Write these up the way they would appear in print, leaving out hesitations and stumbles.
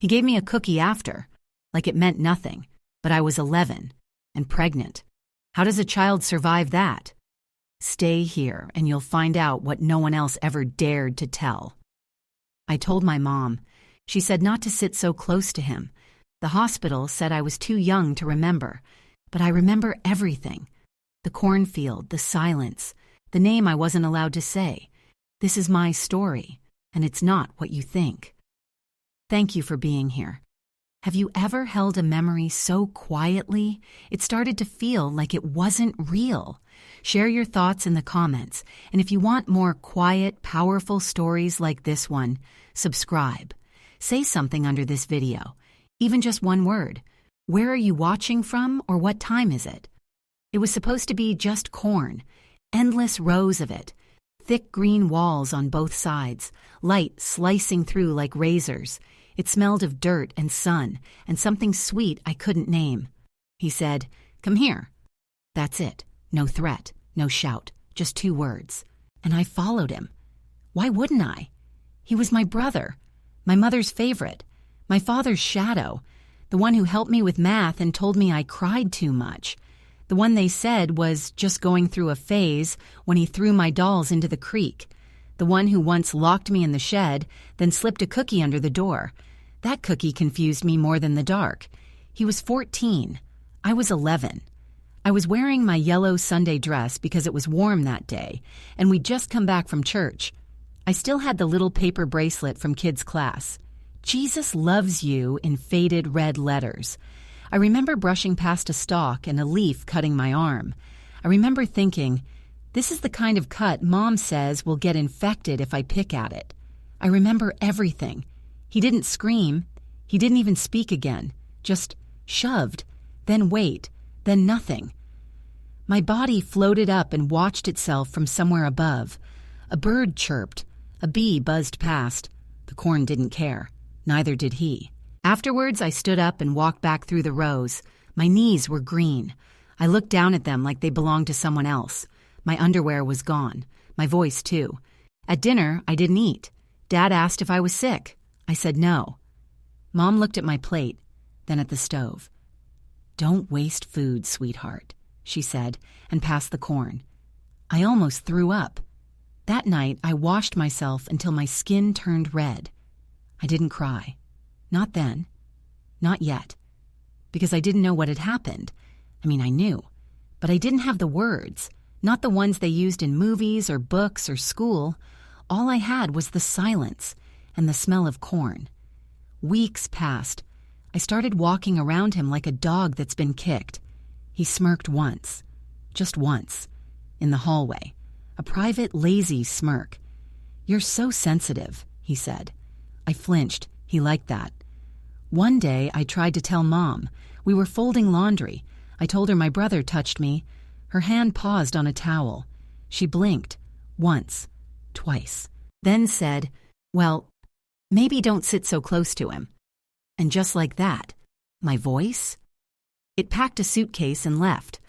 He gave me a cookie after, like it meant nothing, but I was 11 and pregnant. How does a child survive that? Stay here and you'll find out what no one else ever dared to tell. I told my mom. She said not to sit so close to him. The hospital said I was too young to remember, but I remember everything. The cornfield, the silence, the name I wasn't allowed to say. This is my story, and it's not what you think. Thank you for being here. Have you ever held a memory so quietly it started to feel like it wasn't real? Share your thoughts in the comments, and if you want more quiet, powerful stories like this one, subscribe. Say something under this video, even just one word. Where are you watching from, or what time is it? It was supposed to be just corn, endless rows of it, thick green walls on both sides, light slicing through like razors. It smelled of dirt and sun and something sweet I couldn't name. He said, "Come here." That's it. No threat, no shout, just 2 words. And I followed him. Why wouldn't I? He was my brother, my mother's favorite, my father's shadow, the one who helped me with math and told me I cried too much, the one they said was just going through a phase when he threw my dolls into the creek, the one who once locked me in the shed, then slipped a cookie under the door. That cookie confused me more than the dark. He was 14. I was 11. I was wearing my yellow Sunday dress because it was warm that day, and we'd just come back from church. I still had the little paper bracelet from kids' class. Jesus loves you in faded red letters. I remember brushing past a stalk and a leaf cutting my arm. I remember thinking, this is the kind of cut Mom says will get infected if I pick at it. I remember everything. He didn't scream. He didn't even speak again. Just shoved, then wait, then nothing. My body floated up and watched itself from somewhere above. A bird chirped. A bee buzzed past. The corn didn't care. Neither did he. Afterwards, I stood up and walked back through the rows. My knees were green. I looked down at them like they belonged to someone else. My underwear was gone. My voice, too. At dinner, I didn't eat. Dad asked if I was sick. I said no. Mom looked at my plate, then at the stove. "Don't waste food, sweetheart," she said, and passed the corn. I almost threw up. That night, I washed myself until my skin turned red. I didn't cry. Not then. Not yet. Because I didn't know what had happened. I mean, I knew. But I didn't have the words. Not the ones they used in movies or books or school. All I had was the silence and the smell of corn. Weeks passed. I started walking around him like a dog that's been kicked. He smirked once. Just once. In the hallway. A private, lazy smirk. "You're so sensitive," he said. I flinched. He liked that. One day, I tried to tell Mom. We were folding laundry. I told her my brother touched me. Her hand paused on a towel. She blinked. Once. Twice. Then said, "Well, maybe don't sit so close to him." And just like that, my voice? It packed a suitcase and left.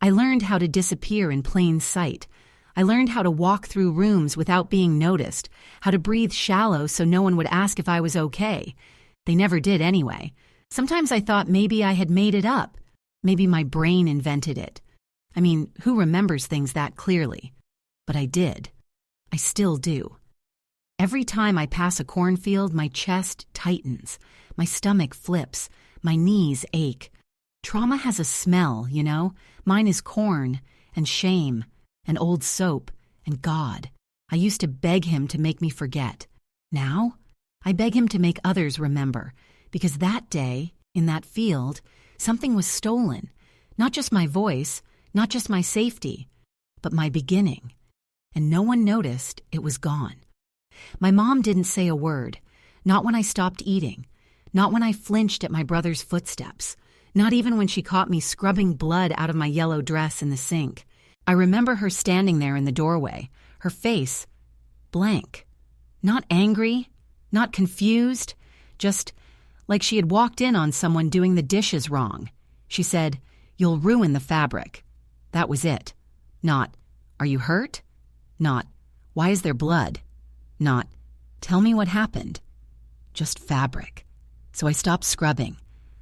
I learned how to disappear in plain sight. I learned how to walk through rooms without being noticed, how to breathe shallow so no one would ask if I was okay. They never did anyway. Sometimes I thought maybe I had made it up. Maybe my brain invented it. I mean, who remembers things that clearly? But I did. I still do. Every time I pass a cornfield, my chest tightens. My stomach flips. My knees ache. Trauma has a smell, you know? Mine is corn and shame and old soap and God. I used to beg him to make me forget. Now, I beg him to make others remember, because that day, in that field, something was stolen. Not just my voice, not just my safety, but my beginning. And no one noticed it was gone. My mom didn't say a word, not when I stopped eating, not when I flinched at my brother's footsteps, not even when she caught me scrubbing blood out of my yellow dress in the sink. I remember her standing there in the doorway, her face blank, not angry, not confused, just like she had walked in on someone doing the dishes wrong. She said, "You'll ruin the fabric." That was it. Not, "Are you hurt?" Not, "Why is there blood?" Not, "Tell me what happened." Just fabric. So I stopped scrubbing.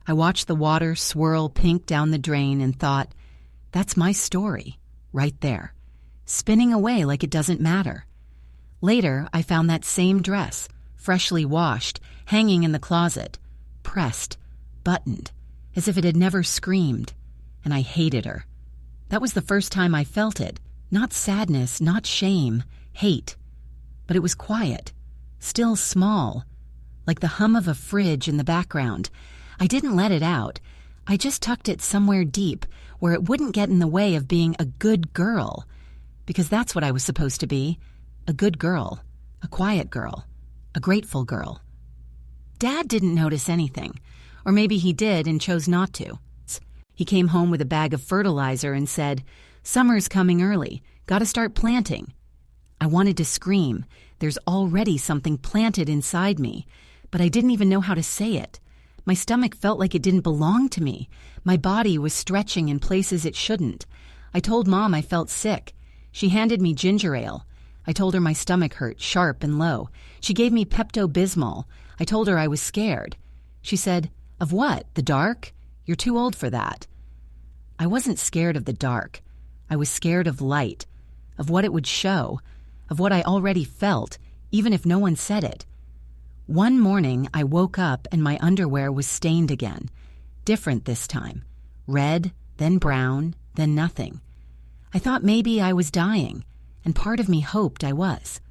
I watched the water swirl pink down the drain and thought, that's my story, right there, spinning away like it doesn't matter. Later, I found that same dress, freshly washed, hanging in the closet, pressed, buttoned, as if it had never screamed, and I hated her. That was the first time I felt it, not sadness, not shame, hate. But it was quiet, still small, like the hum of a fridge in the background. I didn't let it out. I just tucked it somewhere deep where it wouldn't get in the way of being a good girl, because that's what I was supposed to be, a good girl, a quiet girl, a grateful girl. Dad didn't notice anything, or maybe he did and chose not to. He came home with a bag of fertilizer and said, "Summer's coming early, gotta start planting." I wanted to scream. There's already something planted inside me, but I didn't even know how to say it. My stomach felt like it didn't belong to me. My body was stretching in places it shouldn't. I told Mom I felt sick. She handed me ginger ale. I told her my stomach hurt, sharp and low. She gave me Pepto-Bismol. I told her I was scared. She said, "Of what? The dark? You're too old for that." I wasn't scared of the dark. I was scared of light, of what it would show, of what I already felt, even if no one said it. One morning, I woke up and my underwear was stained again. Different this time. Red, then brown, then nothing. I thought maybe I was dying, and part of me hoped I was.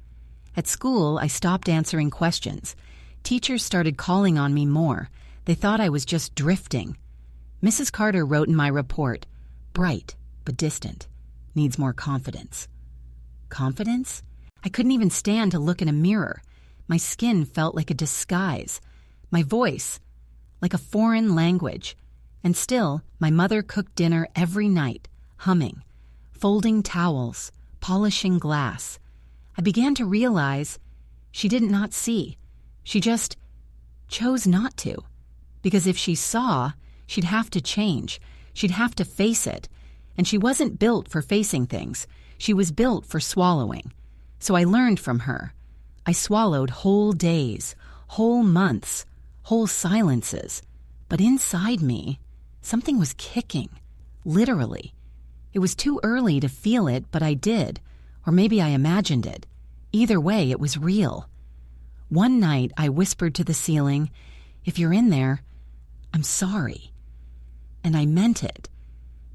At school, I stopped answering questions. Teachers started calling on me more. They thought I was just drifting. Mrs. Carter wrote in my report, "Bright, but distant. Needs more confidence." Confidence? I couldn't even stand to look in a mirror. My skin felt like a disguise. My voice, like a foreign language. And still, my mother cooked dinner every night, humming, folding towels, polishing glass. I began to realize she did not see. She just chose not to. Because if she saw, she'd have to change. She'd have to face it. And she wasn't built for facing things. She was built for swallowing. So I learned from her. I swallowed whole days, whole months, whole silences. But inside me, something was kicking, literally. It was too early to feel it, but I did. Or maybe I imagined it. Either way, it was real. One night, I whispered to the ceiling, "If you're in there, I'm sorry." And I meant it.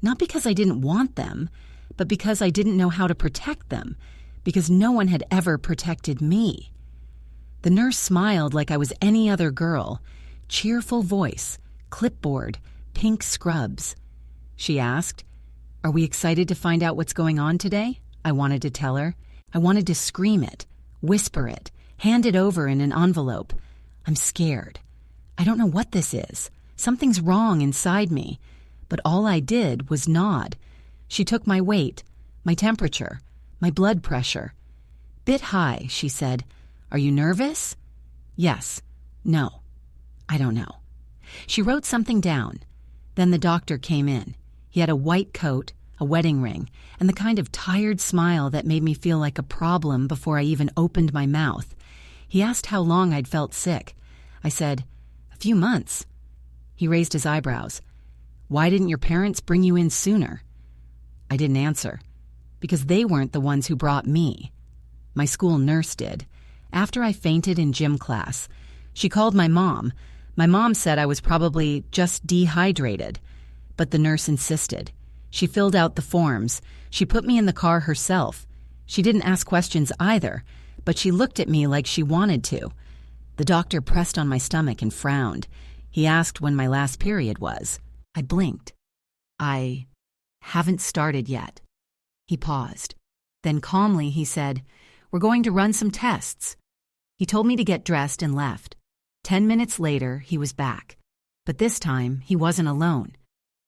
Not because I didn't want them, but because I didn't know how to protect them, because no one had ever protected me. The nurse smiled like I was any other girl. Cheerful voice, clipboard, pink scrubs. She asked, "Are we excited to find out what's going on today?" I wanted to tell her. I wanted to scream it, whisper it, hand it over in an envelope. I'm scared. I don't know what this is. Something's wrong inside me. But all I did was nod. She took my weight, my temperature, my blood pressure. "Bit high," she said. "Are you nervous?" "Yes." "No." "I don't know." She wrote something down. Then the doctor came in. He had a white coat, a wedding ring, and the kind of tired smile that made me feel like a problem before I even opened my mouth. He asked how long I'd felt sick. I said, "A few months." He raised his eyebrows. "Why didn't your parents bring you in sooner?" I didn't answer. Because they weren't the ones who brought me. My school nurse did. After I fainted in gym class, she called my mom. My mom said I was probably just dehydrated. But the nurse insisted. She filled out the forms. She put me in the car herself. She didn't ask questions either, but she looked at me like she wanted to. The doctor pressed on my stomach and frowned. He asked when my last period was. I blinked. "I haven't started yet." He paused. Then calmly he said, "We're going to run some tests." He told me to get dressed and left. 10 minutes later, he was back. But this time, he wasn't alone.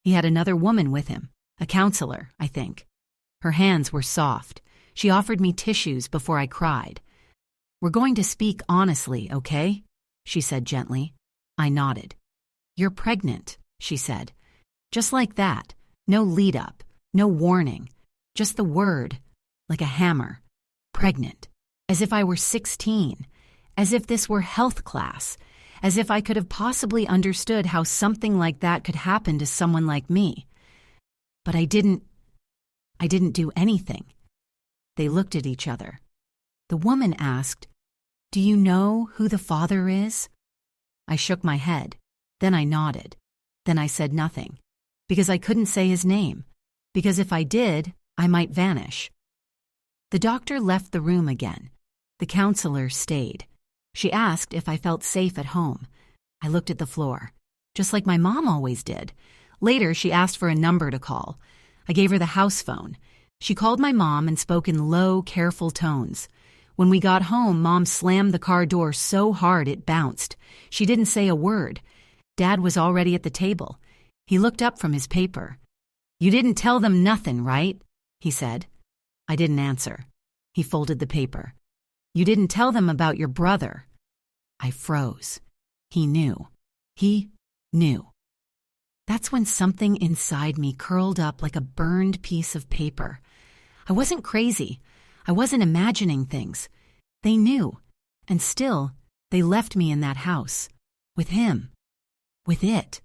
He had another woman with him, a counselor, I think. Her hands were soft. She offered me tissues before I cried. "We're going to speak honestly, okay?" she said gently. I nodded. "You're pregnant," she said. Just like that. No lead-up, no warning. Just the word, like a hammer. Pregnant. As if I were 16. As if this were health class. as if I could have possibly understood how something like that could happen to someone like me. But I didn't do anything. They looked at each other. The woman asked, "Do you know who the father is?" I shook my head. Then I nodded. Then I said nothing, because I couldn't say his name, because if I did, I might vanish. The doctor left the room again. The counselor stayed. She asked if I felt safe at home. I looked at the floor, just like my mom always did. Later, she asked for a number to call. I gave her the house phone. She called my mom and spoke in low, careful tones. When we got home, Mom slammed the car door so hard it bounced. She didn't say a word. Dad was already at the table. He looked up from his paper. "You didn't tell them nothing, right?" he said. I didn't answer. He folded the paper. "You didn't tell them about your brother." I froze. He knew. He knew. That's when something inside me curled up like a burned piece of paper. I wasn't crazy. I wasn't imagining things. They knew. And still, they left me in that house. With him. With it.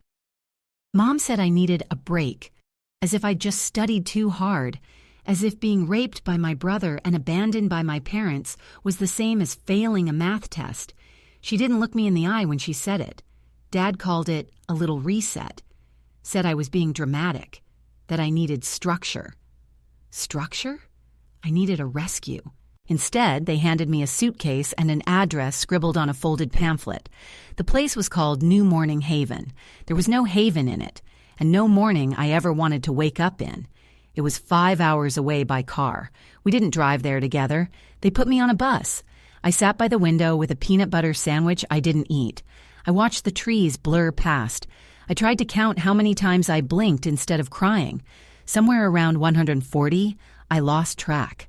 Mom said I needed a break, as if I'd just studied too hard, as if being raped by my brother and abandoned by my parents was the same as failing a math test. She didn't look me in the eye when she said it. Dad called it a little reset. Said I was being dramatic, that I needed structure. Structure? I needed a rescue. Instead, they handed me a suitcase and an address scribbled on a folded pamphlet. The place was called New Morning Haven. There was no haven in it, and no morning I ever wanted to wake up in. It was 5 hours away by car. We didn't drive there together. They put me on a bus. I sat by the window with a peanut butter sandwich I didn't eat. I watched the trees blur past. I tried to count how many times I blinked instead of crying. Somewhere around 140, I lost track.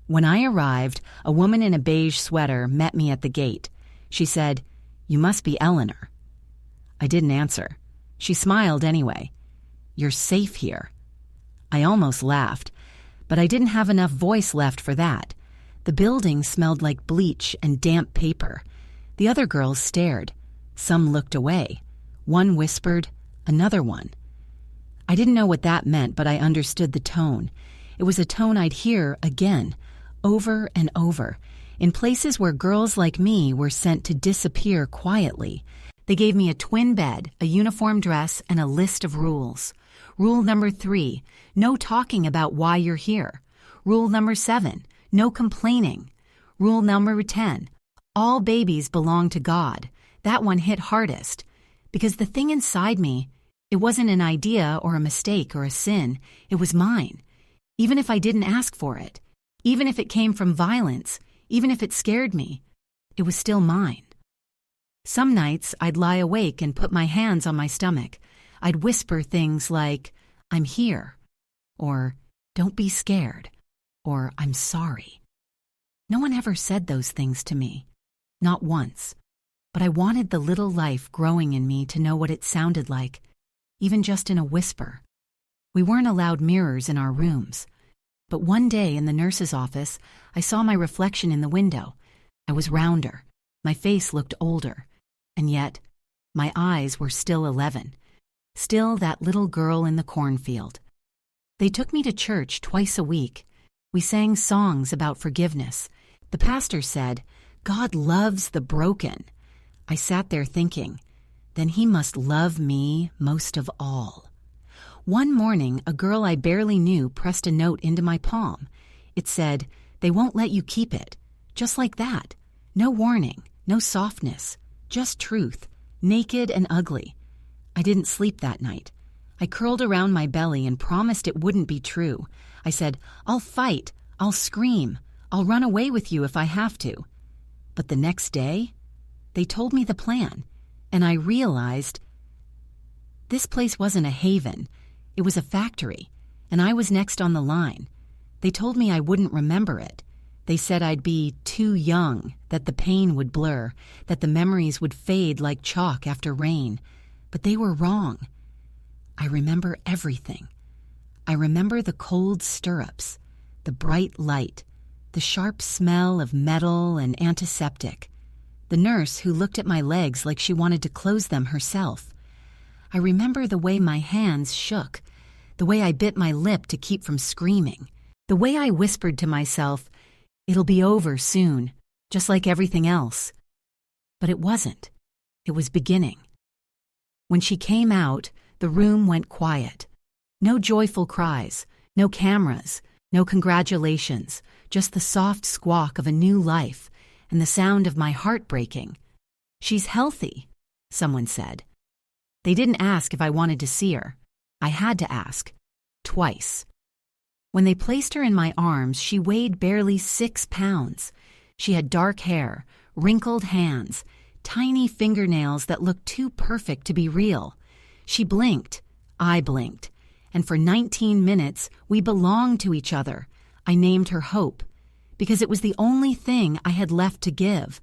When I arrived, a woman in a beige sweater met me at the gate. She said, "You must be Eleanor." I didn't answer. She smiled anyway. "You're safe here." I almost laughed, but I didn't have enough voice left for that. The building smelled like bleach and damp paper. The other girls stared. Some looked away. One whispered, another one. I didn't know what that meant, but I understood the tone. It was a tone I'd hear again, over and over, in places where girls like me were sent to disappear quietly. They gave me a twin bed, a uniform dress, and a list of rules. Rule number 3, no talking about why you're here. Rule number 7, no complaining. Rule number 10, all babies belong to God. That one hit hardest. Because the thing inside me, it wasn't an idea or a mistake or a sin. It was mine. Even if I didn't ask for it, even if it came from violence, even if it scared me, it was still mine. Some nights I'd lie awake and put my hands on my stomach. I'd whisper things like, "I'm here," or "Don't be scared," or "I'm sorry." No one ever said those things to me. Not once. But I wanted the little life growing in me to know what it sounded like, even just in a whisper. We weren't allowed mirrors in our rooms. But one day in the nurse's office, I saw my reflection in the window. I was rounder. My face looked older. And yet, my eyes were still 11. Still that little girl in the cornfield. They took me to church twice a week. We sang songs about forgiveness. The pastor said, "God loves the broken." I sat there thinking, then he must love me most of all. One morning, a girl I barely knew pressed a note into my palm. It said, "They won't let you keep it." Just like that. No warning, no softness, just truth, naked and ugly. I didn't sleep that night. I curled around my belly and promised it wouldn't be true. I said, "I'll fight, I'll scream, I'll run away with you if I have to." But the next day, they told me the plan, and I realized this place wasn't a haven. It was a factory, and I was next on the line. They told me I wouldn't remember it. They said I'd be too young, that the pain would blur, that the memories would fade like chalk after rain. But they were wrong. I remember everything. I remember the cold stirrups, the bright light, the sharp smell of metal and antiseptic, The nurse who looked at my legs like she wanted to close them herself. I remember the way my hands shook, the way I bit my lip to keep from screaming, the way I whispered to myself, "It'll be over soon, just like everything else." But it wasn't. It was beginning. When she came out, the room went quiet. No joyful cries, no cameras, no congratulations, just the soft squawk of a new life and the sound of my heart breaking. "She's healthy," someone said. They didn't ask if I wanted to see her. I had to ask. Twice. When they placed her in my arms, she weighed barely 6 pounds. She had dark hair, wrinkled hands, tiny fingernails that looked too perfect to be real. She blinked. I blinked. And for 19 minutes, we belonged to each other. I named her Hope, because it was the only thing I had left to give.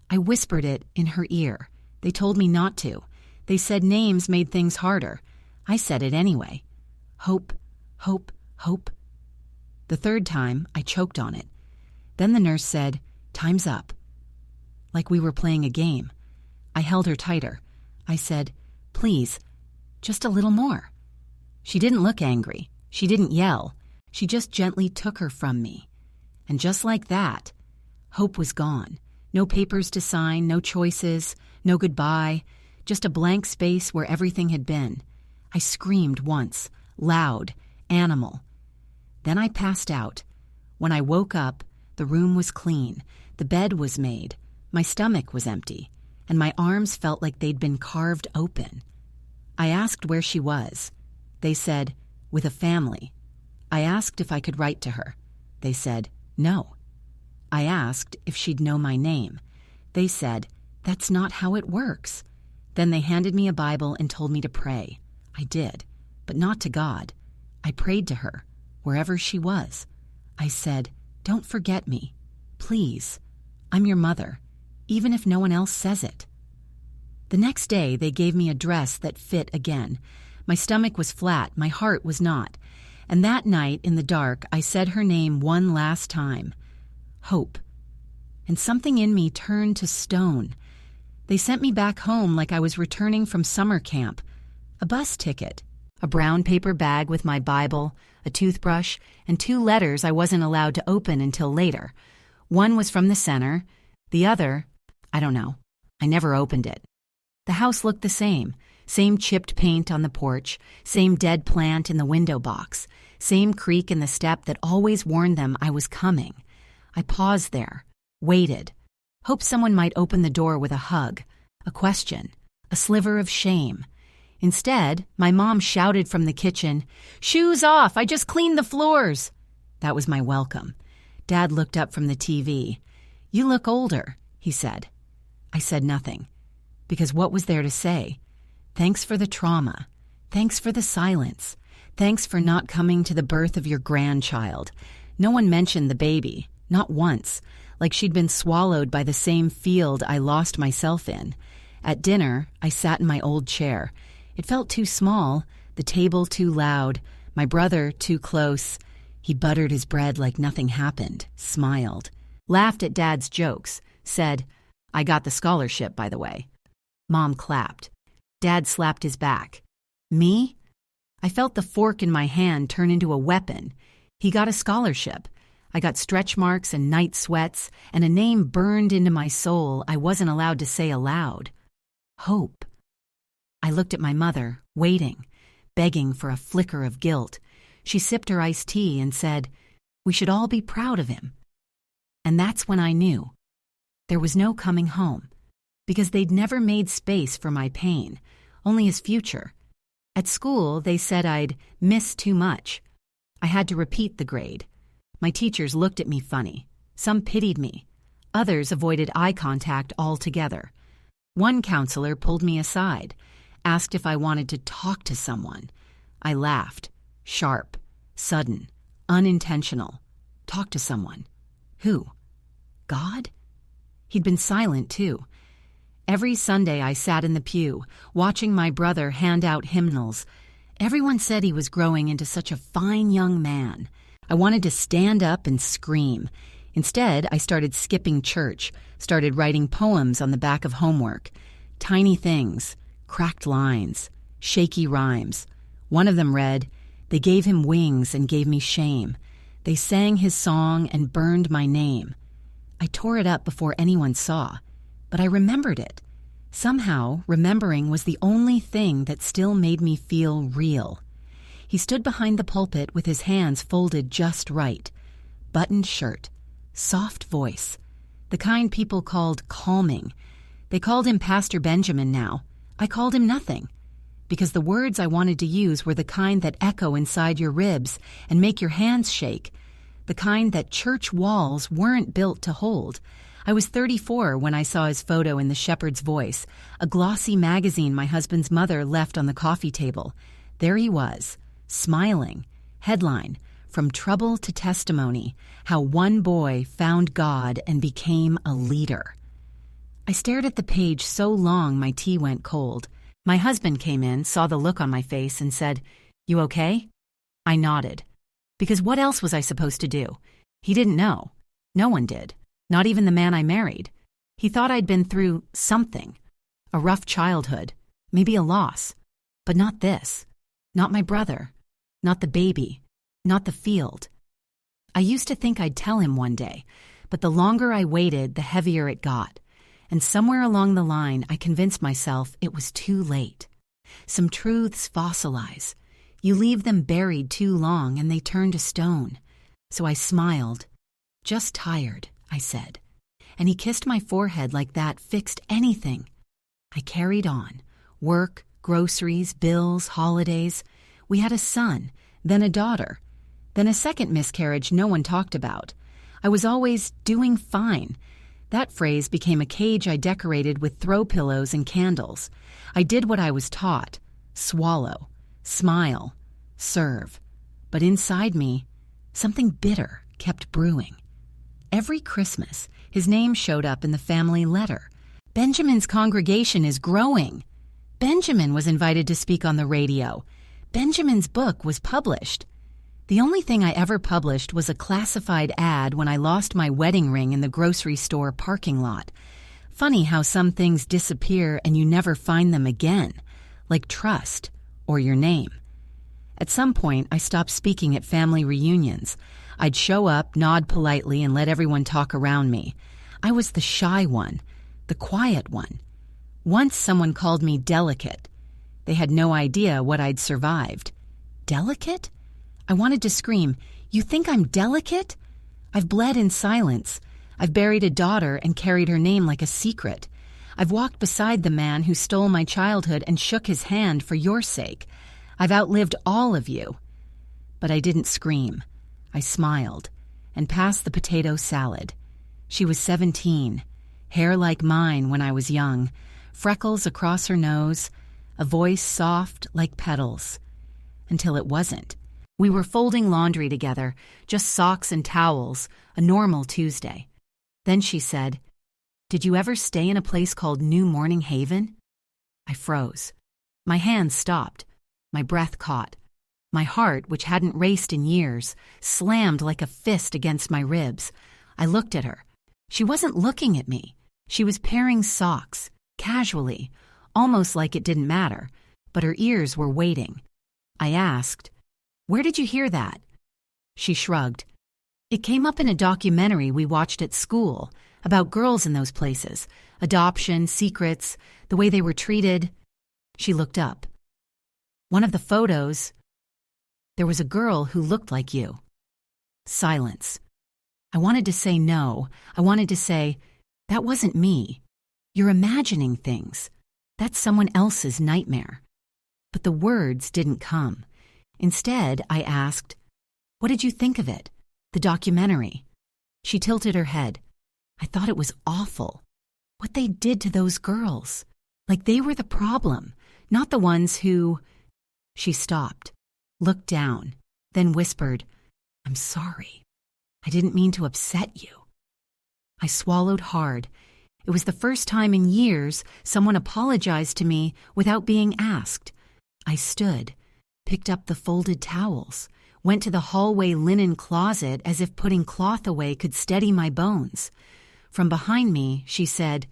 I whispered it in her ear. They told me not to. They said names made things harder. I said it anyway. Hope, Hope, Hope. The third time, I choked on it. Then the nurse said, "Time's up." Like we were playing a game. I held her tighter. I said, "Please, just a little more." She didn't look angry. She didn't yell. She just gently took her from me. And just like that, Hope was gone. No papers to sign, no choices, no goodbye, just a blank space where everything had been. I screamed once, loud, animal. Then I passed out. When I woke up, the room was clean, the bed was made, my stomach was empty, and my arms felt like they'd been carved open. I asked where she was. They said, "With a family." I asked if I could write to her. They said, "No." I asked if she'd know my name. They said, "That's not how it works." Then they handed me a Bible and told me to pray. I did, but not to God. I prayed to her, wherever she was. I said, "Don't forget me. Please. I'm your mother, even if no one else says it." The next day, they gave me a dress that fit again. My stomach was flat, my heart was not. And that night, in the dark, I said her name one last time. Hope. And something in me turned to stone. They sent me back home like I was returning from summer camp. A bus ticket, a brown paper bag with my Bible, a toothbrush, and 2 letters I wasn't allowed to open until later. One was from the center. The other, I don't know. I never opened it. The house looked the same. Same chipped paint on the porch, same dead plant in the window box, same creak in the step that always warned them I was coming. I paused there, waited, hoped someone might open the door with a hug, a question, a sliver of shame. Instead, my mom shouted from the kitchen, "Shoes off, I just cleaned the floors." That was my welcome. Dad looked up from the TV. "You look older," he said. I said nothing, because what was there to say? Thanks for the trauma. Thanks for the silence. Thanks for not coming to the birth of your grandchild. No one mentioned the baby, not once, like she'd been swallowed by the same field I lost myself in. At dinner, I sat in my old chair. It felt too small, the table too loud, my brother too close. He buttered his bread like nothing happened, smiled, laughed at Dad's jokes, said, "I got the scholarship, by the way." Mom clapped. Dad slapped his back. Me? I felt the fork in my hand turn into a weapon. He got a scholarship. I got stretch marks and night sweats, and a name burned into my soul I wasn't allowed to say aloud. Hope. I looked at my mother, waiting, begging for a flicker of guilt. She sipped her iced tea and said, "We should all be proud of him." And that's when I knew. There was no coming home, because they'd never made space for my pain, only his future. At school, they said I'd miss too much. I had to repeat the grade. My teachers looked at me funny. Some pitied me. Others avoided eye contact altogether. One counselor pulled me aside, asked if I wanted to talk to someone. I laughed. Sharp, sudden, unintentional. Talk to someone. Who? God? He'd been silent, too. Every Sunday I sat in the pew, watching my brother hand out hymnals. Everyone said he was growing into such a fine young man. I wanted to stand up and scream. Instead, I started skipping church, started writing poems on the back of homework. Tiny things, cracked lines, shaky rhymes. One of them read, "They gave him wings and gave me shame. They sang his song and burned my name." I tore it up before anyone saw, but I remembered it. Somehow, remembering was the only thing that still made me feel real. He stood behind the pulpit with his hands folded just right. Buttoned shirt, soft voice, the kind people called calming. They called him Pastor Benjamin now. I called him nothing, because the words I wanted to use were the kind that echo inside your ribs and make your hands shake, the kind that church walls weren't built to hold. I was 34 when I saw his photo in the Shepherd's Voice, a glossy magazine my husband's mother left on the coffee table. There he was, smiling. Headline, "From Trouble to Testimony, How One Boy Found God and Became a Leader." I stared at the page so long my tea went cold. My husband came in, saw the look on my face, and said, "You okay?" I nodded. Because what else was I supposed to do? He didn't know. No one did. Not even the man I married. He thought I'd been through something. A rough childhood. Maybe a loss. But not this. Not my brother. Not the baby. Not the field. I used to think I'd tell him one day, but the longer I waited, the heavier it got. And somewhere along the line, I convinced myself it was too late. Some truths fossilize. You leave them buried too long and they turn to stone. So I smiled. "Just tired," I said. And he kissed my forehead like that fixed anything. I carried on. Work, groceries, bills, holidays. We had a son, then a daughter, then a second miscarriage no one talked about. I was always doing fine. That phrase became a cage I decorated with throw pillows and candles. I did what I was taught. Swallow. Smile, serve. But inside me, something bitter kept brewing. Every Christmas, his name showed up in the family letter. Benjamin's congregation is growing. Benjamin was invited to speak on the radio. Benjamin's book was published. The only thing I ever published was a classified ad when I lost my wedding ring in the grocery store parking lot. Funny how some things disappear and you never find them again, like trust. Or your name. At some point, I stopped speaking at family reunions. I'd show up, nod politely, and let everyone talk around me. I was the shy one, the quiet one. Once someone called me delicate. They had no idea what I'd survived. Delicate? I wanted to scream, "You think I'm delicate?" I've bled in silence. I've buried a daughter and carried her name like a secret. I've walked beside the man who stole my childhood and shook his hand for your sake. I've outlived all of you. But I didn't scream. I smiled and passed the potato salad. She was 17, hair like mine when I was young, freckles across her nose, a voice soft like petals. Until it wasn't. We were folding laundry together, just socks and towels, a normal Tuesday. Then she said, "Did you ever stay in a place called New Morning Haven?" I froze. My hands stopped. My breath caught. My heart, which hadn't raced in years, slammed like a fist against my ribs. I looked at her. She wasn't looking at me. She was pairing socks, casually, almost like it didn't matter, but her ears were waiting. I asked, "Where did you hear that?" She shrugged. "It came up in a documentary we watched at school, about girls in those places, adoption, secrets, the way they were treated." She looked up. "One of the photos, there was a girl who looked like you." Silence. I wanted to say no. I wanted to say, "That wasn't me. You're imagining things. That's someone else's nightmare." But the words didn't come. Instead, I asked, "What did you think of it, the documentary?" She tilted her head. I thought it was awful. What they did to those girls. Like they were the problem, not the ones who... She stopped, looked down, then whispered, "I'm sorry. I didn't mean to upset you." I swallowed hard. It was the first time in years someone apologized to me without being asked. I stood, picked up the folded towels, went to the hallway linen closet as if putting cloth away could steady my bones. From behind me, she said,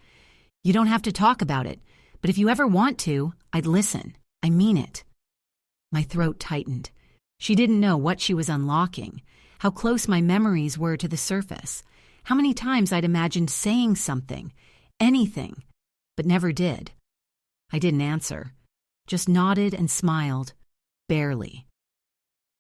"You don't have to talk about it, but if you ever want to, I'd listen. I mean it." My throat tightened. She didn't know what she was unlocking, how close my memories were to the surface, how many times I'd imagined saying something, anything, but never did. I didn't answer, just nodded and smiled, barely.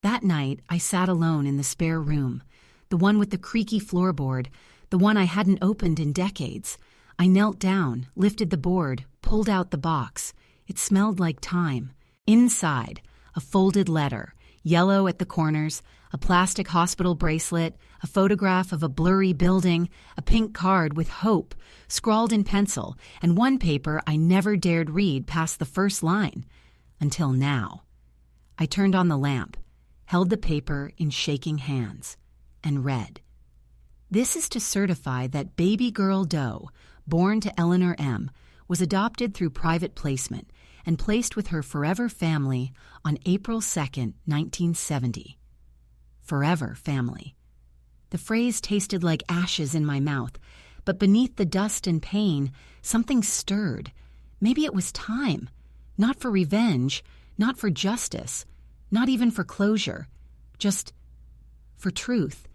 That night, I sat alone in the spare room, the one with the creaky floorboard, the one I hadn't opened in decades. I knelt down, lifted the board, pulled out the box. It smelled like time. Inside, a folded letter, yellow at the corners, a plastic hospital bracelet, a photograph of a blurry building, a pink card with hope, scrawled in pencil, and one paper I never dared read past the first line. Until now. I turned on the lamp, held the paper in shaking hands, and read. This is to certify that baby girl Doe, born to Eleanor M., was adopted through private placement and placed with her forever family on April 2nd, 1970. Forever family. The phrase tasted like ashes in my mouth, but beneath the dust and pain, something stirred. Maybe it was time. Not for revenge, not for justice, not even for closure, just for truth.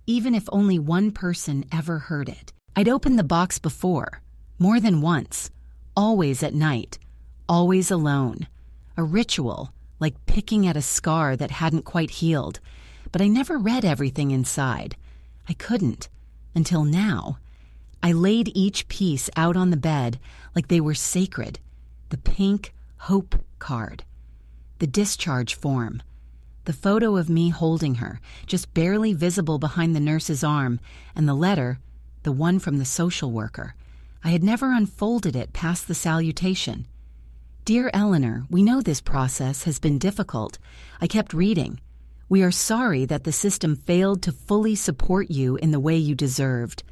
Even if only one person ever heard it. I'd opened the box before, more than once, always at night, always alone. A ritual, like picking at a scar that hadn't quite healed. But I never read everything inside. I couldn't, until now. I laid each piece out on the bed like they were sacred. The pink hope card. The discharge form. The photo of me holding her, just barely visible behind the nurse's arm, and the letter, the one from the social worker. I had never unfolded it past the salutation. Dear Eleanor, we know this process has been difficult. I kept reading. We are sorry that the system failed to fully support you in the way you deserved.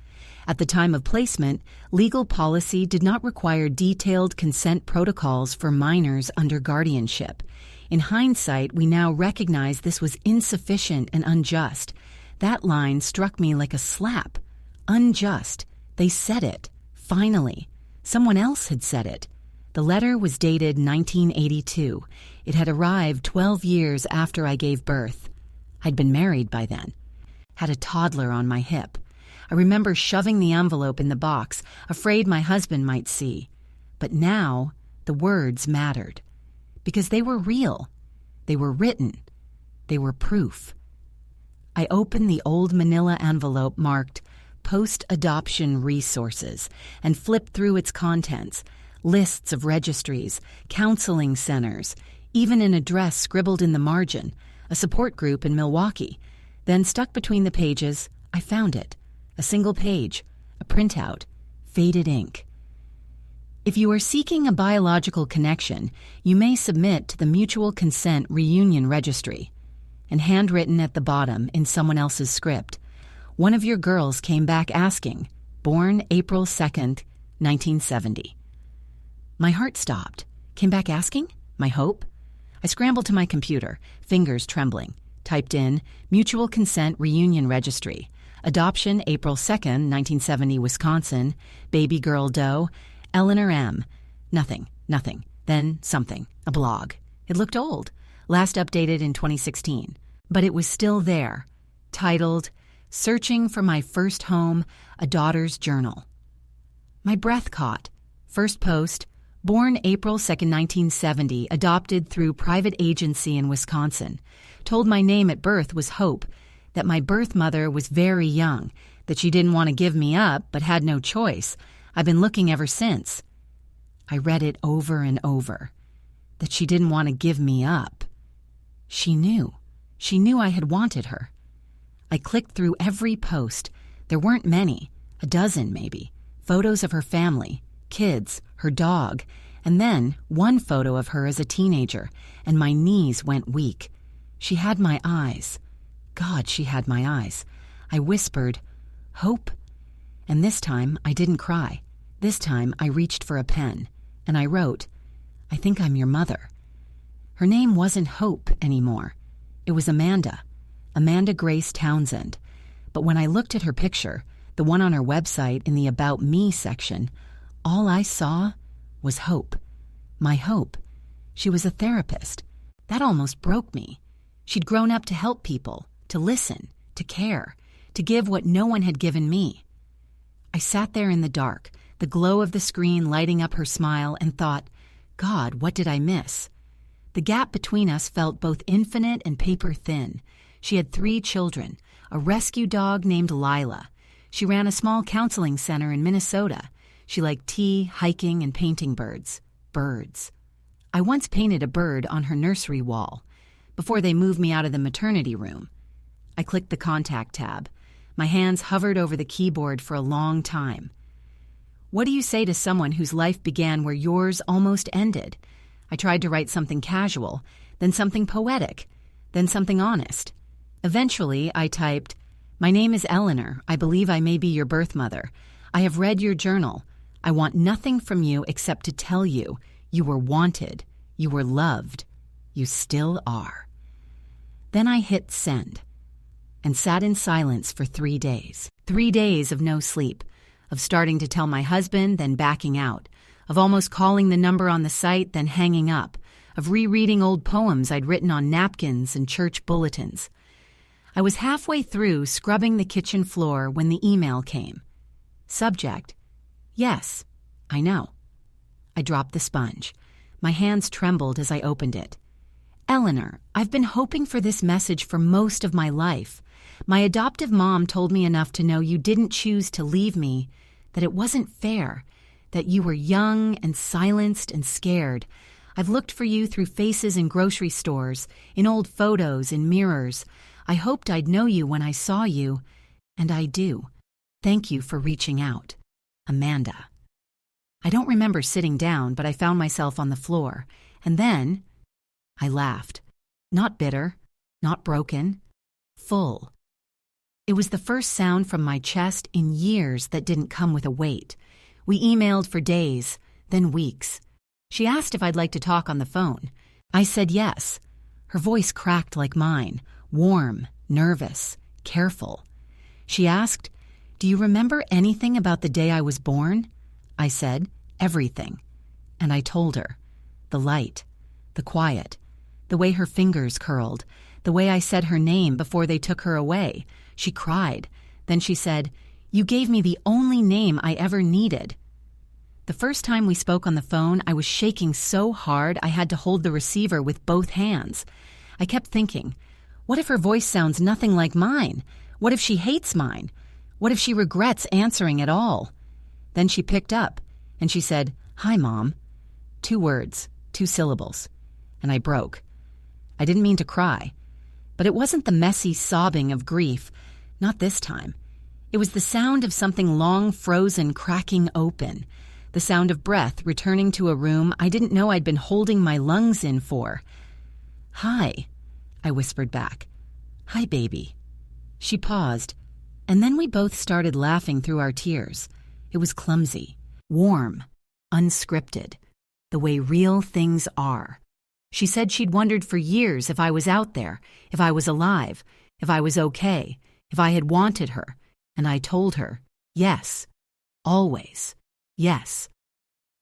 At the time of placement, legal policy did not require detailed consent protocols for minors under guardianship. In hindsight, we now recognize this was insufficient and unjust. That line struck me like a slap. Unjust. They said it. Finally. Someone else had said it. The letter was dated 1982. It had arrived 12 years after I gave birth. I'd been married by then. Had a toddler on my hip. I remember shoving the envelope in the box, afraid my husband might see. But now, the words mattered. Because they were real. They were written. They were proof. I opened the old manila envelope marked Post-Adoption Resources and flipped through its contents, lists of registries, counseling centers, even an address scribbled in the margin, a support group in Milwaukee. Then stuck between the pages, I found it. A single page, a printout, faded ink. If you are seeking a biological connection, you may submit to the Mutual Consent Reunion Registry. And handwritten at the bottom in someone else's script, one of your girls came back asking, born April 2nd, 1970. My heart stopped. Came back asking? My hope? I scrambled to my computer, fingers trembling, typed in Mutual Consent Reunion Registry, adoption April 2nd, 1970, Wisconsin, baby girl Doe, Eleanor M. Nothing. Then something. A blog. It looked old. Last updated in 2016. But it was still there. Titled, Searching for My First Home, A Daughter's Journal. My breath caught. First post, born April 2nd, 1970, adopted through private agency in Wisconsin. Told my name at birth was Hope, that my birth mother was very young, that she didn't want to give me up but had no choice. I've been looking ever since. I read it over and over. That she didn't want to give me up. She knew. She knew I had wanted her. I clicked through every post. There weren't many, a dozen maybe. Photos of her family, kids, her dog, and then one photo of her as a teenager, and my knees went weak. She had my eyes. God, she had my eyes. I whispered, Hope? And this time, I didn't cry. This time, I reached for a pen, and I wrote, I think I'm your mother. Her name wasn't Hope anymore. It was Amanda Grace Townsend. But when I looked at her picture, the one on her website in the About Me section, all I saw was hope. My hope. She was a therapist. That almost broke me. She'd grown up to help people, to listen, to care, to give what no one had given me. I sat there in the dark, the glow of the screen lighting up her smile, and thought, God, what did I miss? The gap between us felt both infinite and paper thin. She had 3 children, a rescue dog named Lila. She ran a small counseling center in Minnesota. She liked tea, hiking, and painting birds. Birds. I once painted a bird on her nursery wall, before they moved me out of the maternity room. I clicked the contact tab. My hands hovered over the keyboard for a long time. What do you say to someone whose life began where yours almost ended? I tried to write something casual, then something poetic, then something honest. Eventually, I typed, "My name is Eleanor. I believe I may be your birth mother. I have read your journal. I want nothing from you except to tell you you were wanted, you were loved, you still are." Then I hit send and sat in silence for 3 days. 3 days of no sleep, of starting to tell my husband, then backing out, of almost calling the number on the site, then hanging up, of rereading old poems I'd written on napkins and church bulletins. I was halfway through scrubbing the kitchen floor when the email came. Subject, yes, I know. I dropped the sponge. My hands trembled as I opened it. Eleanor, I've been hoping for this message for most of my life. My adoptive mom told me enough to know you didn't choose to leave me, that it wasn't fair, that you were young and silenced and scared. I've looked for you through faces in grocery stores, in old photos, in mirrors. I hoped I'd know you when I saw you, and I do. Thank you for reaching out. Amanda. I don't remember sitting down, but I found myself on the floor, and then I laughed. Not bitter, not broken, full. It was the first sound from my chest in years that didn't come with a weight. We emailed for days, then weeks. She asked if I'd like to talk on the phone. I said yes. Her voice cracked like mine, warm, nervous, careful. She asked, "Do you remember anything about the day I was born?" I said, "Everything." And I told her. The light, the quiet, the way her fingers curled, the way I said her name before they took her away. She cried. Then she said, "You gave me the only name I ever needed." The first time we spoke on the phone, I was shaking so hard I had to hold the receiver with both hands. I kept thinking, what if her voice sounds nothing like mine? What if she hates mine? What if she regrets answering at all? Then she picked up, and she said, "Hi, Mom." 2 words, 2 syllables. And I broke. I didn't mean to cry. But it wasn't the messy sobbing of grief. Not this time. It was the sound of something long frozen cracking open. The sound of breath returning to a room I didn't know I'd been holding my lungs in for. "Hi," I whispered back. "Hi, baby." She paused, and then we both started laughing through our tears. It was clumsy, warm, unscripted, the way real things are. She said she'd wondered for years if I was out there, if I was alive, if I was okay, if I had wanted her, and I told her, yes, always, yes.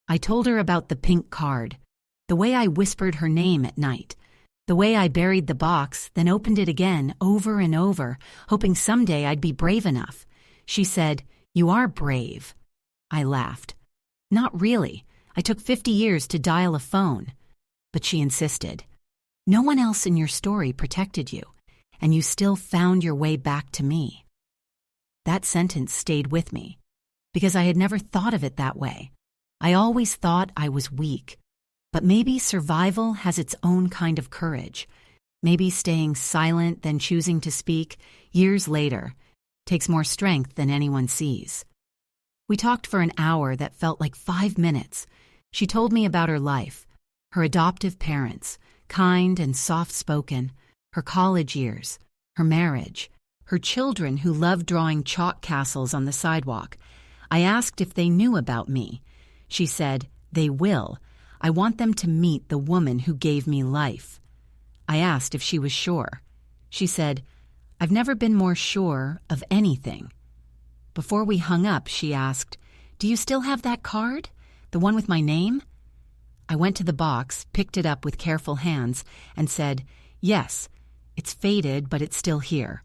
I told her about the pink card, the way I whispered her name at night, the way I buried the box, then opened it again over and over, hoping someday I'd be brave enough. She said, "You are brave." I laughed. "Not really. I took 50 years to dial a phone." But she insisted. "No one else in your story protected you, and you still found your way back to me." That sentence stayed with me, because I had never thought of it that way. I always thought I was weak. But maybe survival has its own kind of courage. Maybe staying silent, then choosing to speak, years later, takes more strength than anyone sees. We talked for an hour that felt like 5 minutes. She told me about her life, her adoptive parents, kind and soft-spoken, her college years, her marriage, her children who loved drawing chalk castles on the sidewalk. I asked if they knew about me. She said, "They will. I want them to meet the woman who gave me life." I asked if she was sure. She said, "I've never been more sure of anything." Before we hung up, she asked, "Do you still have that card? The one with my name?" I went to the box, picked it up with careful hands, and said, "Yes, it's faded, but it's still here."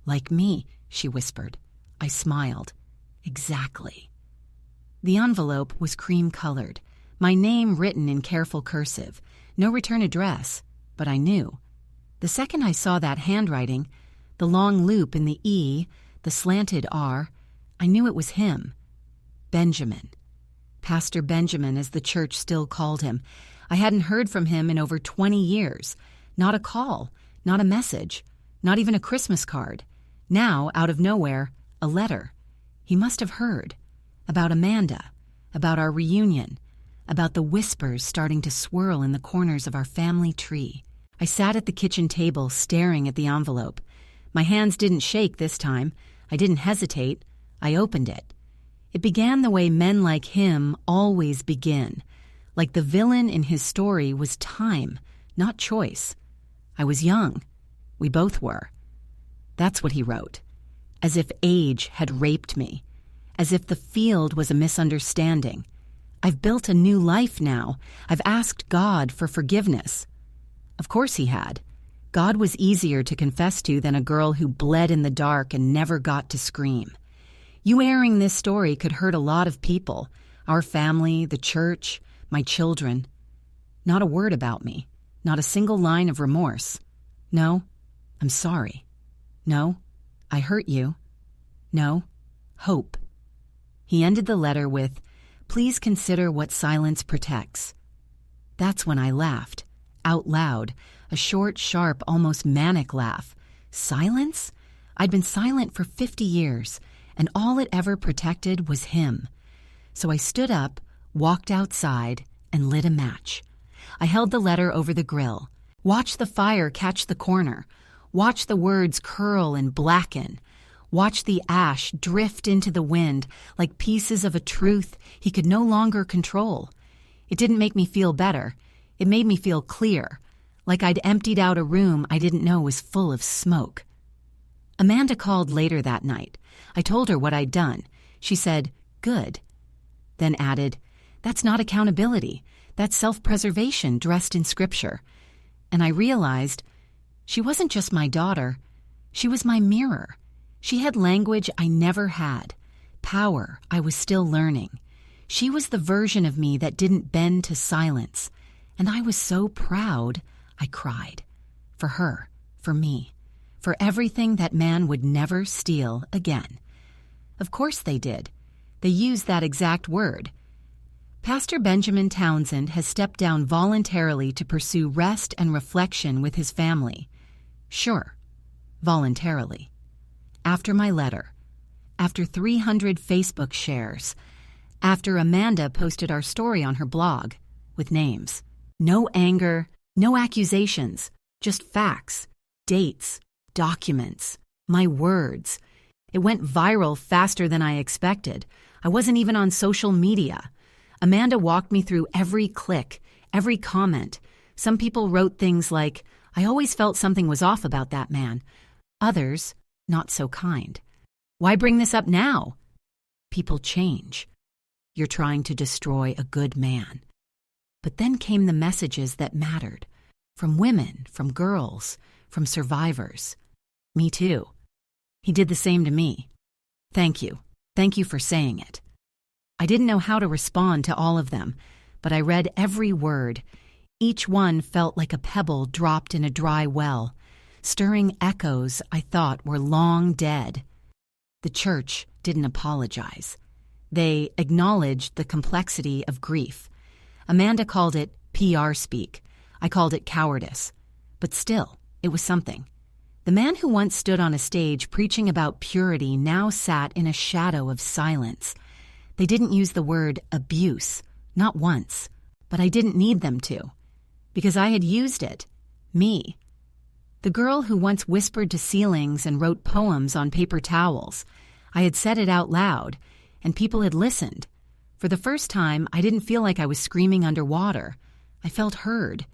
"Like me," she whispered. I smiled. "Exactly." The envelope was cream-colored, my name written in careful cursive, no return address, but I knew. The second I saw that handwriting, the long loop in the E, the slanted R, I knew it was him. Benjamin. Pastor Benjamin, as the church still called him. I hadn't heard from him in over 20 years. Not a call, not a message, not even a Christmas card. Now, out of nowhere, a letter. He must have heard. About Amanda, about our reunion, about the whispers starting to swirl in the corners of our family tree. I sat at the kitchen table staring at the envelope. My hands didn't shake this time. I didn't hesitate. I opened it. It began the way men like him always begin. Like the villain in his story was time, not choice. I was young. We both were. That's what he wrote. As if age had raped me. As if the field was a misunderstanding. I've built a new life now. I've asked God for forgiveness. Of course he had. God was easier to confess to than a girl who bled in the dark and never got to scream. You airing this story could hurt a lot of people. Our family, the church, my children. Not a word about me. Not a single line of remorse. No, I'm sorry. No, I hurt you. No, hope. He ended the letter with, "Please consider what silence protects." That's when I laughed, out loud, a short, sharp, almost manic laugh. Silence? I'd been silent for 50 years, and all it ever protected was him. So I stood up, walked outside, and lit a match. I held the letter over the grill, watched the fire catch the corner, watched the words curl and blacken, watched the ash drift into the wind like pieces of a truth he could no longer control. It didn't make me feel better. It made me feel clear, like I'd emptied out a room I didn't know was full of smoke. Amanda called later that night. I told her what I'd done. She said, "Good." Then added, "That's not accountability. That's self-preservation dressed in scripture." And I realized she wasn't just my daughter. She was my mirror. She had language I never had, power I was still learning. She was the version of me that didn't bend to silence. And I was so proud, I cried. For her, for me, for everything that man would never steal again. Of course they did. They used that exact word. Pastor Benjamin Townsend has stepped down voluntarily to pursue rest and reflection with his family. Sure, voluntarily. After my letter, after 300 Facebook shares, after Amanda posted our story on her blog, with names. No anger, no accusations, just facts, dates, documents, my words. It went viral faster than I expected. I wasn't even on social media. Amanda walked me through every click, every comment. Some people wrote things like, "I always felt something was off about that man." Others, not so kind. "Why bring this up now?" People change. You're trying to destroy a good man. But then came the messages that mattered. From women, from girls, from survivors. Me too. He did the same to me. Thank you. Thank you for saying it. I didn't know how to respond to all of them, but I read every word. Each one felt like a pebble dropped in a dry well, stirring echoes I thought were long dead. The church didn't apologize. They acknowledged the complexity of grief. Amanda called it PR speak. I called it cowardice. But still, it was something. The man who once stood on a stage preaching about purity now sat in a shadow of silence. They didn't use the word abuse, not once, but I didn't need them to, because I had used it, me. The girl who once whispered to ceilings and wrote poems on paper towels. I had said it out loud, and people had listened. For the first time, I didn't feel like I was screaming underwater. I felt heard.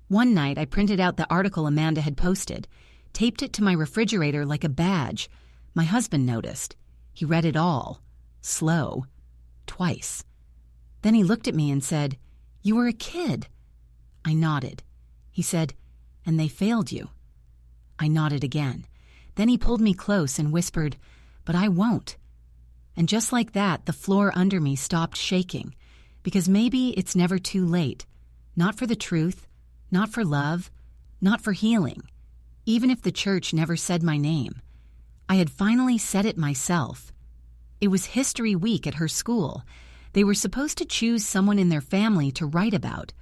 One night, I printed out the article Amanda had posted. taped it to my refrigerator like a badge. My husband noticed. He read it all, slow, twice. Then he looked at me and said, "You were a kid." I nodded. He said, "And they failed you." I nodded again. Then he pulled me close and whispered, "But I won't." And just like that, the floor under me stopped shaking, because maybe it's never too late. Not for the truth, not for love, not for healing. Even if the church never said my name, I had finally said it myself. It was History Week at her school. They were supposed to choose someone in their family to write about,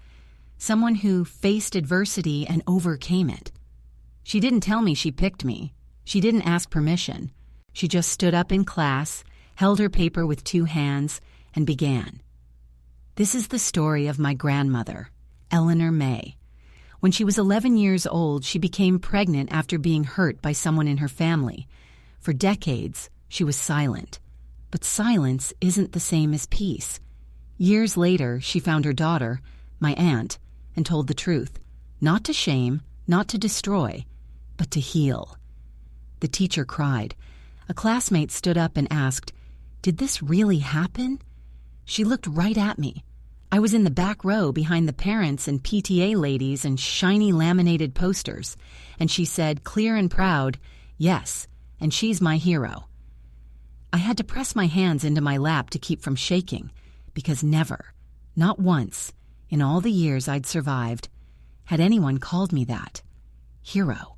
someone who faced adversity and overcame it. She didn't tell me she picked me. She didn't ask permission. She just stood up in class, held her paper with 2 hands, and began. This is the story of my grandmother, Eleanor May. When she was 11 years old, she became pregnant after being hurt by someone in her family. For decades, she was silent. But silence isn't the same as peace. Years later, she found her daughter, my aunt, and told the truth. Not to shame, not to destroy, but to heal. The teacher cried. A classmate stood up and asked, "Did this really happen?" She looked right at me. I was in the back row behind the parents and PTA ladies and shiny laminated posters, and she said, clear and proud, "Yes, and she's my hero." I had to press my hands into my lap to keep from shaking, because never, not once, in all the years I'd survived, had anyone called me that. Hero.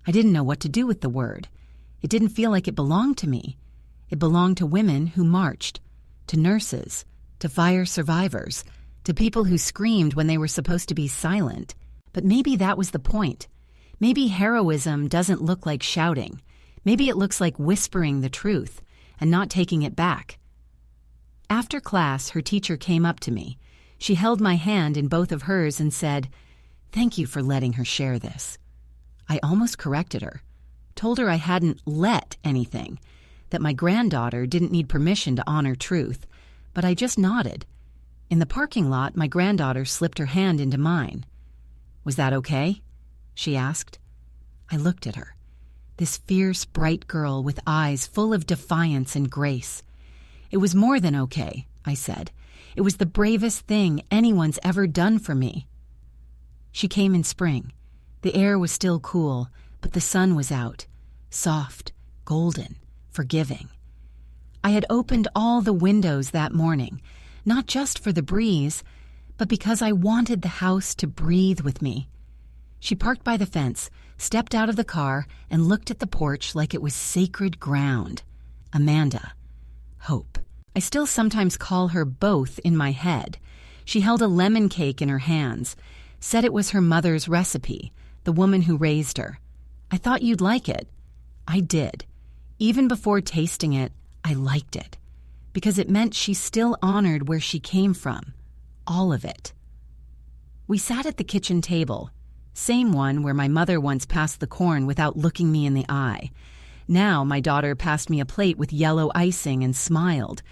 I didn't know what to do with the word. It didn't feel like it belonged to me. It belonged to women who marched, to nurses, to fire survivors, to people who screamed when they were supposed to be silent. But maybe that was the point. Maybe heroism doesn't look like shouting. Maybe it looks like whispering the truth and not taking it back. After class, her teacher came up to me. She held my hand in both of hers and said, "Thank you for letting her share this." I almost corrected her, told her I hadn't let anything, that my granddaughter didn't need permission to honor truth, but I just nodded. In the parking lot, my granddaughter slipped her hand into mine. "Was that okay?" she asked. I looked at her, this fierce, bright girl with eyes full of defiance and grace. "It was more than okay," I said. "It was the bravest thing anyone's ever done for me." She came in spring. The air was still cool, but the sun was out, soft, golden, forgiving. I had opened all the windows that morning, not just for the breeze, but because I wanted the house to breathe with me. She parked by the fence, stepped out of the car, and looked at the porch like it was sacred ground. Amanda. Hope. I still sometimes call her both in my head. She held a lemon cake in her hands, said it was her mother's recipe, the woman who raised her. "I thought you'd like it." I did. Even before tasting it, I liked it, because it meant she still honored where she came from, all of it. We sat at the kitchen table, same one where my mother once passed the corn without looking me in the eye. Now my daughter passed me a plate with yellow icing and smiled.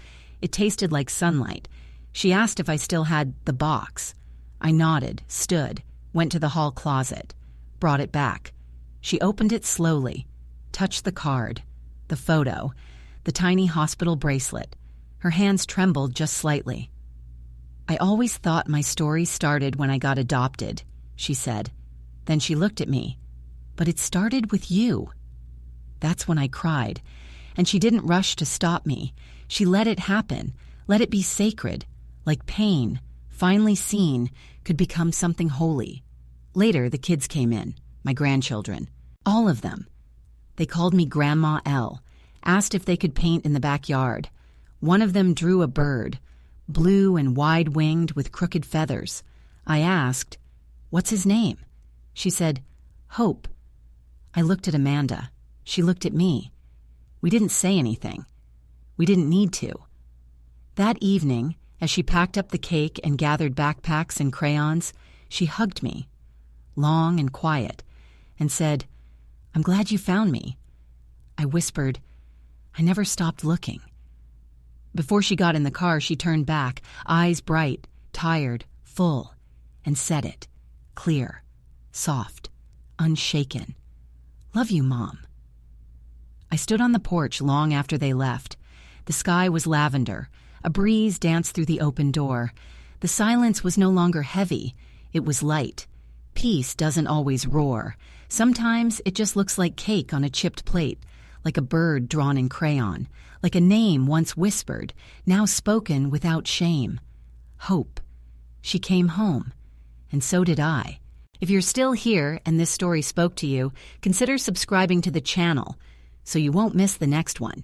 It tasted like sunlight. She asked if I still had the box. I nodded, stood, went to the hall closet, brought it back. She opened it slowly, touched the card, the photo, the tiny hospital bracelet. Her hands trembled just slightly. "I always thought my story started when I got adopted," she said. Then she looked at me. "But it started with you." That's when I cried, and she didn't rush to stop me. She let it happen, let it be sacred, like pain, finally seen, could become something holy. Later, the kids came in, my grandchildren, all of them. They called me Grandma L, asked if they could paint in the backyard. One of them drew a bird, blue and wide-winged with crooked feathers. I asked, "What's his name?" She said, "Hope." I looked at Amanda. She looked at me. We didn't say anything. We didn't need to. That evening, as she packed up the cake and gathered backpacks and crayons, she hugged me, long and quiet, and said, "I'm glad you found me." I whispered, "I never stopped looking." Before she got in the car, she turned back, eyes bright, tired, full, and said it, clear, soft, unshaken. Love you, Mom. I stood on the porch long after they left. The sky was lavender. A breeze danced through the open door. The silence was no longer heavy. It was light. Peace doesn't always roar. Sometimes it just looks like cake on a chipped plate, like a bird drawn in crayon, like a name once whispered, now spoken without shame. Hope. She came home. And so did I. If you're still here and this story spoke to you, consider subscribing to the channel so you won't miss the next one.